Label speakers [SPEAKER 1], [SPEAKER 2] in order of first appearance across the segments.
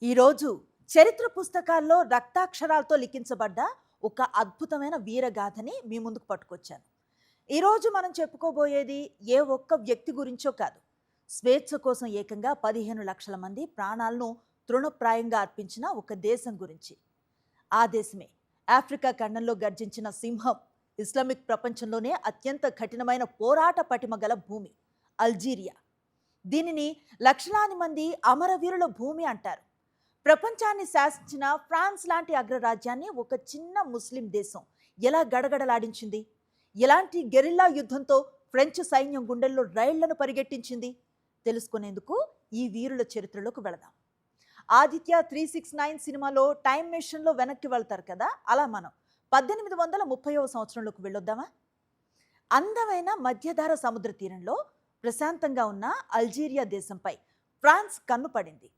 [SPEAKER 1] ఈరోజు చరిత్ర పుస్తకాల్లో రక్తాక్షరాలతో లిఖించబడ్డ ఒక అద్భుతమైన వీరగాథని మీ ముందుకు పట్టుకొచ్చాను. ఈరోజు మనం చెప్పుకోబోయేది ఏ ఒక్క వ్యక్తి గురించో కాదు. స్వేచ్ఛ కోసం ఏకంగా 15 లక్షల మంది ప్రాణాలను తృణప్రాయంగా అర్పించిన ఒక దేశం గురించి. ఆ దేశమే ఆఫ్రికా ఖండంలో గర్జించిన సింహం, ఇస్లామిక్ ప్రపంచంలోనే అత్యంత కఠినమైన పోరాట పటిమ గల భూమి అల్జీరియా. దీనిని లక్షలాది మంది అమరవీరుల భూమి అంటారు. ప్రపంచాన్ని శాసించిన ఫ్రాన్స్ లాంటి అగ్రరాజ్యాన్ని ఒక చిన్న ముస్లిం దేశం ఎలా గడగడలాడించింది? ఎలాంటి గెరిల్లా యుద్ధంతో ఫ్రెంచ్ సైన్యం గుండెల్లో రైళ్లను పరిగెట్టించింది? తెలుసుకునేందుకు ఈ వీరుల చరిత్రలోకి వెళదాం. ఆదిత్య 369 సినిమాలో టైం మెషిన్లో వెనక్కి వెళ్తారు కదా, అలా మనం 1830వ సంవత్సరంలోకి వెళ్ళొద్దామా? అందమైన మధ్యధర సముద్ర తీరంలో ప్రశాంతంగా ఉన్న అల్జీరియా దేశంపై ఫ్రాన్స్ కన్ను పడింది.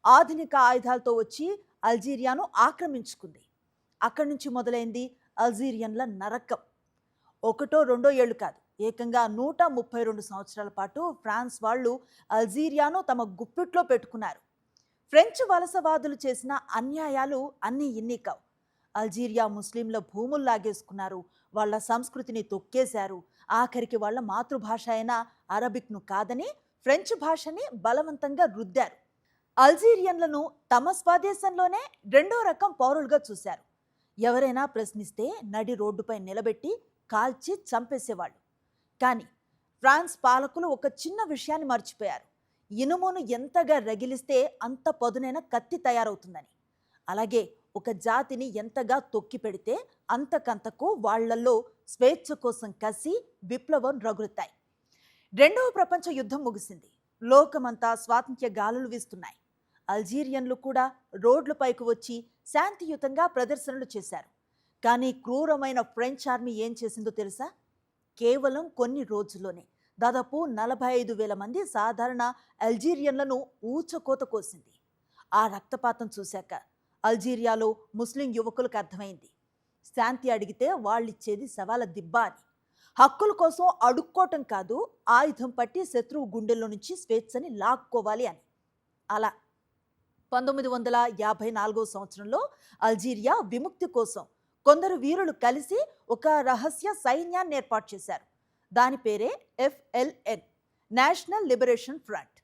[SPEAKER 1] ఆధునిక ఆయుధాలతో వచ్చి అల్జీరియాను ఆక్రమించుకుంది. అక్కడి నుంచి మొదలైంది అల్జీరియన్ల నరకం. ఒకటో రెండో ఏళ్ళు కాదు, ఏకంగా 132 సంవత్సరాల పాటు ఫ్రాన్స్ వాళ్ళు అల్జీరియాను తమ గుప్పిట్లో పెట్టుకున్నారు. ఫ్రెంచ్ వలసవాదులు చేసిన అన్యాయాలు అన్నీ ఇన్ని కావు. అల్జీరియా ముస్లింల భూములు లాగేసుకున్నారు, వాళ్ళ సంస్కృతిని తొక్కేశారు. ఆఖరికి వాళ్ళ మాతృభాష అయిన అరబిక్ను కాదని ఫ్రెంచ్ భాషని బలవంతంగా రుద్దారు. అల్జీరియన్లను తమ స్వదేశంలోనే రెండో రకం పౌరులుగా చూశారు. ఎవరైనా ప్రశ్నిస్తే నడి రోడ్డుపై నిలబెట్టి కాల్చి చంపేసేవాళ్ళు. కానీ ఫ్రాన్స్ పాలకులు ఒక చిన్న విషయాన్ని మర్చిపోయారు. ఇనుమును ఎంతగా రగిలిస్తే అంత పదునైన కత్తి తయారవుతుందని. అలాగే ఒక జాతిని ఎంతగా తొక్కి పెడితే అంతకంతకు వాళ్లలో స్వేచ్ఛ కోసం కసి, విప్లవం రగులుతాయి. రెండవ ప్రపంచ యుద్ధం ముగిసింది. లోకమంతా స్వాతంత్ర్య గాలులు వీస్తున్నాయి. అల్జీరియన్లు కూడా రోడ్లపైకి వచ్చి శాంతియుతంగా ప్రదర్శనలు చేశారు. కానీ క్రూరమైన ఫ్రెంచ్ ఆర్మీ ఏం చేసిందో తెలుసా? కేవలం కొన్ని రోజుల్లోనే దాదాపు 45,000 మంది సాధారణ అల్జీరియన్లను ఊచకోత కోసింది. ఆ రక్తపాతం చూశాక అల్జీరియాలో ముస్లిం యువకులకు అర్థమైంది, శాంతి అడిగితే వాళ్ళిచ్చేది శవాల దిబ్బ అని. హక్కుల కోసం అడుక్కోవటం కాదు, ఆయుధం పట్టి శత్రువు గుండెల్లో నుంచి స్వేచ్ఛని లాక్కోవాలి అని. అలా 1954వ సంవత్సరంలో అల్జీరియా విముక్తి కోసం కొందరు వీరులు కలిసి ఒక రహస్య సైన్యాన్ని ఏర్పాటు చేశారు. దాని పేరే FLN, నేషనల్ లిబరేషన్ ఫ్రంట్.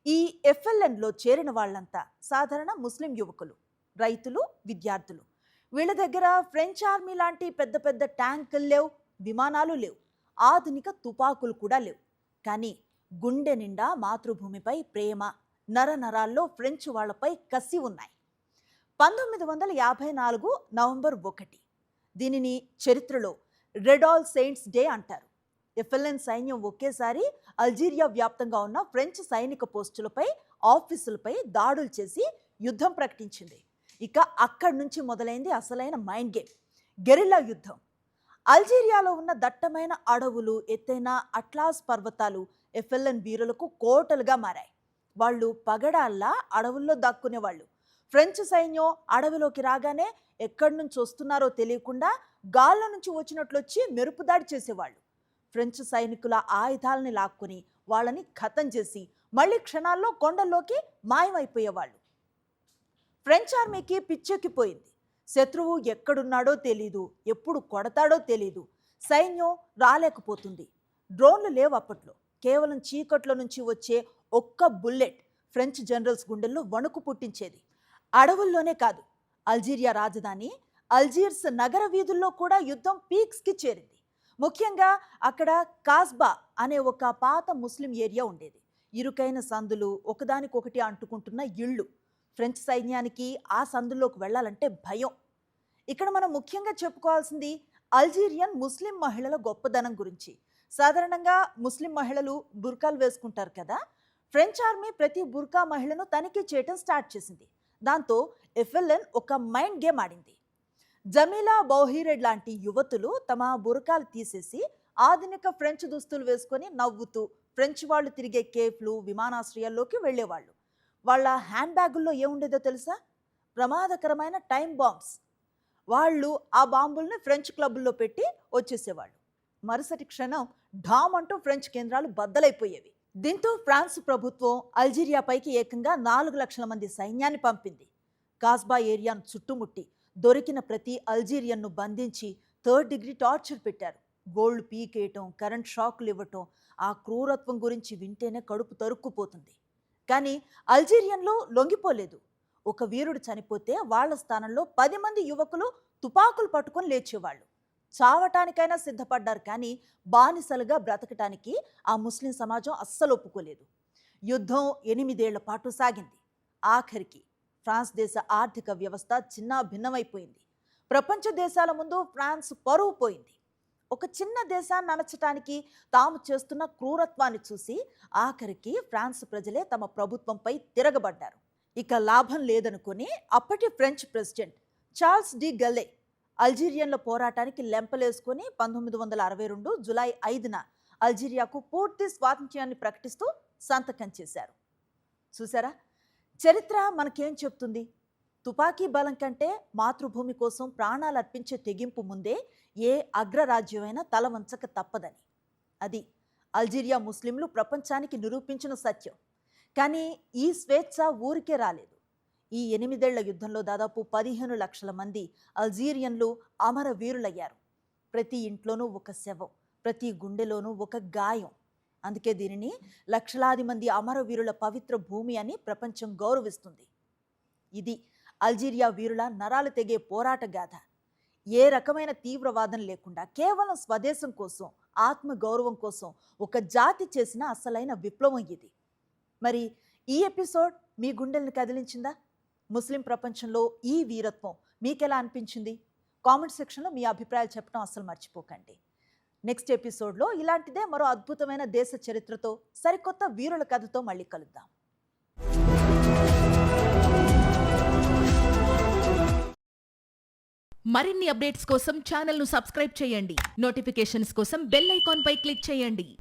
[SPEAKER 1] ఈ FLNలో చేరిన వాళ్ళంతా సాధారణ ముస్లిం యువకులు, రైతులు, విద్యార్థులు. వీళ్ళ దగ్గర ఫ్రెంచ్ ఆర్మీ లాంటి పెద్ద పెద్ద ట్యాంకులు లేవు, విమానాలు లేవు, ఆధునిక తుపాకులు కూడా లేవు. కానీ గుండె నిండా మాతృభూమిపై ప్రేమ, నరనరాల్లో ఫ్రెంచ్ వాళ్లపై కసి ఉన్నాయి. 1954 నవంబర్ 1 దీనిని చరిత్రలో రెడ్ ఆల్ సెయింట్స్ డే అంటారు. FLN సైన్యం ఒకేసారి అల్జీరియా వ్యాప్తంగా ఉన్న ఫ్రెంచ్ సైనిక పోస్టులపై, ఆఫీసులపై దాడులు చేసి యుద్ధం ప్రకటించింది. ఇక అక్కడి నుంచి మొదలైంది అసలైన మైండ్ గేమ్, గెరిల్లా యుద్ధం. అల్జీరియాలో ఉన్న దట్టమైన అడవులు, ఎత్తైన అట్లాస్ పర్వతాలు FLN వీరులకు కోటలుగా మారాయి. వాళ్ళు పగడాల్లా అడవుల్లో దాక్కునేవాళ్ళు. ఫ్రెంచ్ సైన్యం అడవిలోకి రాగానే ఎక్కడి నుంచి వస్తున్నారో తెలియకుండా గాల్లో నుంచి వచ్చినట్లొచ్చి మెరుపుదాడి చేసేవాళ్ళు. ఫ్రెంచ్ సైనికుల ఆయుధాలని లాక్కుని వాళ్ళని ఖతం చేసి మళ్ళీ క్షణాల్లో కొండల్లోకి మాయమైపోయేవాళ్ళు. ఫ్రెంచ్ ఆర్మీకి పిచ్చెక్కిపోయింది. శత్రువు ఎక్కడున్నాడో తెలీదు, ఎప్పుడు కొడతాడో తెలీదు. సైన్యం రాలేకపోతుంది. డ్రోన్లు లేవు అప్పట్లో. కేవలం చీకట్లో నుంచి వచ్చే ఒక్క బుల్లెట్ ఫ్రెంచ్ జనరల్స్ గుండెల్లో వణుకు పుట్టించేది. అడవుల్లోనే కాదు, అల్జీరియా రాజధాని అల్జీర్స్ నగర వీధుల్లో కూడా యుద్ధం పీక్స్కి చేరింది. ముఖ్యంగా అక్కడ కాస్బా అనే ఒక పాత ముస్లిం ఏరియా ఉండేది. ఇరుకైన సందులు, ఒకదానికొకటి అంటుకుంటున్న ఇళ్ళు. ఫ్రెంచ్ సైన్యానికి ఆ సందుల్లోకి వెళ్ళాలంటే భయం. ఇక్కడ మనం ముఖ్యంగా చెప్పుకోవాల్సింది అల్జీరియన్ ముస్లిం మహిళల గొప్పదనం గురించి. సాధారణంగా ముస్లిం మహిళలు బుర్కాలు వేసుకుంటారు కదా. ఫ్రెంచ్ ఆర్మీ ప్రతి బుర్కా మహిళను తనిఖీ చేయటం స్టార్ట్ చేసింది. దాంతో FLN ఒక మైండ్ గేమ్ ఆడింది. జమీలా బౌహీరెడ్ లాంటి యువతులు తమ బుర్కాలు తీసేసి ఆధునిక ఫ్రెంచ్ దుస్తులు వేసుకొని నవ్వుతూ ఫ్రెంచ్ వాళ్ళు తిరిగే కేఫ్లు, విమానాశ్రయాల్లోకి వెళ్ళేవాళ్ళు. వాళ్ళ హ్యాండ్ బ్యాగుల్లో ఏముండేదో తెలుసా? ప్రమాదకరమైన టైం బాంబ్స్. వాళ్ళు ఆ బాంబుల్ని ఫ్రెంచ్ క్లబ్బుల్లో పెట్టి వచ్చేసేవాళ్ళు. మరుసటి క్షణం ఢామ్ అంటూ ఫ్రెంచ్ కేంద్రాలు బద్దలైపోయేవి. దీంతో ఫ్రాన్స్ ప్రభుత్వం అల్జీరియాపైకి ఏకంగా 4 లక్షల మంది సైన్యాన్ని పంపింది. కాస్బా ఏరియాను చుట్టుముట్టి దొరికిన ప్రతి అల్జీరియన్ను బంధించి 3rd డిగ్రీ టార్చర్ పెట్టారు. గోల్డ్ పీకేయటం, కరెంట్ షాకులు ఇవ్వటం, ఆ క్రూరత్వం గురించి వింటేనే కడుపు తరుక్కుపోతుంది. కానీ అల్జీరియన్లు లొంగిపోలేదు. ఒక వీరుడు చనిపోతే వాళ్ల స్థానంలో 10 మంది యువకులు తుపాకులు పట్టుకొని లేచేవాళ్ళు. చావటానికైనా సిద్ధపడ్డారు, కానీ బానిసలుగా బ్రతకటానికి ఆ ముస్లిం సమాజం అస్సలు ఒప్పుకోలేదు. యుద్ధం 8 ఏళ్ల పాటు సాగింది. ఆఖరికి ఫ్రాన్స్ దేశ ఆర్థిక వ్యవస్థ చిన్న భిన్నమైపోయింది. ప్రపంచ దేశాల ముందు ఫ్రాన్స్ పరువు పోయింది. ఒక చిన్న దేశాన్ని అణచటానికి తాము చేస్తున్న క్రూరత్వాన్ని చూసి ఆఖరికి ఫ్రాన్స్ ప్రజలే తమ ప్రభుత్వంపై తిరగబడ్డారు. ఇక లాభం లేదనుకుని అప్పటి ఫ్రెంచ్ ప్రెసిడెంట్ చార్ల్స్ డి గల్లే అల్జీరియన్ల పోరాటానికి లెంపలేసుకుని 1962 జూలై 5న అల్జీరియాకు పూర్తి స్వాతంత్ర్యాన్ని ప్రకటిస్తూ సంతకం చేశారు. చూసారా, చరిత్ర మనకేం చెప్తుంది? తుపాకీ బలం కంటే మాతృభూమి కోసం ప్రాణాలు అర్పించే తెగింపు ముందే ఏ అగ్రరాజ్యమైనా తల వంచక తప్పదని. అది అల్జీరియా ముస్లింలు ప్రపంచానికి నిరూపించిన సత్యం. కానీ ఈ స్వేచ్ఛ ఊరికే రాలేదు. ఈ 8 ఏళ్ల యుద్ధంలో దాదాపు 15 లక్షల మంది అల్జీరియన్లు అమరవీరులయ్యారు. ప్రతి ఇంట్లోనూ ఒక శవం, ప్రతి గుండెలోనూ ఒక గాయం. అందుకే దీనిని లక్షలాది మంది అమరవీరుల పవిత్ర భూమి అని ప్రపంచం గౌరవిస్తుంది. ఇది అల్జీరియా వీరుల నరాలు తెగే పోరాట గాథ. ఏ రకమైన తీవ్రవాదం లేకుండా కేవలం స్వదేశం కోసం, ఆత్మ గౌరవం కోసం ఒక జాతి చేసిన అసలైన విప్లవం ఇది. మరి ఈ ఎపిసోడ్ మీ గుండెల్ని కదిలించిందా? ముస్లిం ప్రపంచంలో ఈ వీరత్వం మీకెలా అనిపించింది? కామెంట్ సెక్షన్లో మీ అభిప్రాయాలు చెప్పడం అస్సలు మర్చిపోకండి. నెక్స్ట్ ఎపిసోడ్లో ఇలాంటిదే మరో అద్భుతమైన దేశ చరిత్రతో, సరికొత్త వీరుల కథతో మళ్ళీ కలుద్దాం.
[SPEAKER 2] మరిన్ని అప్డేట్స్ కోసం ఛానల్ను సబ్స్క్రైబ్ చేయండి. నోటిఫికేషన్స్ కోసం బెల్ ఐకాన్ పై క్లిక్ చేయండి.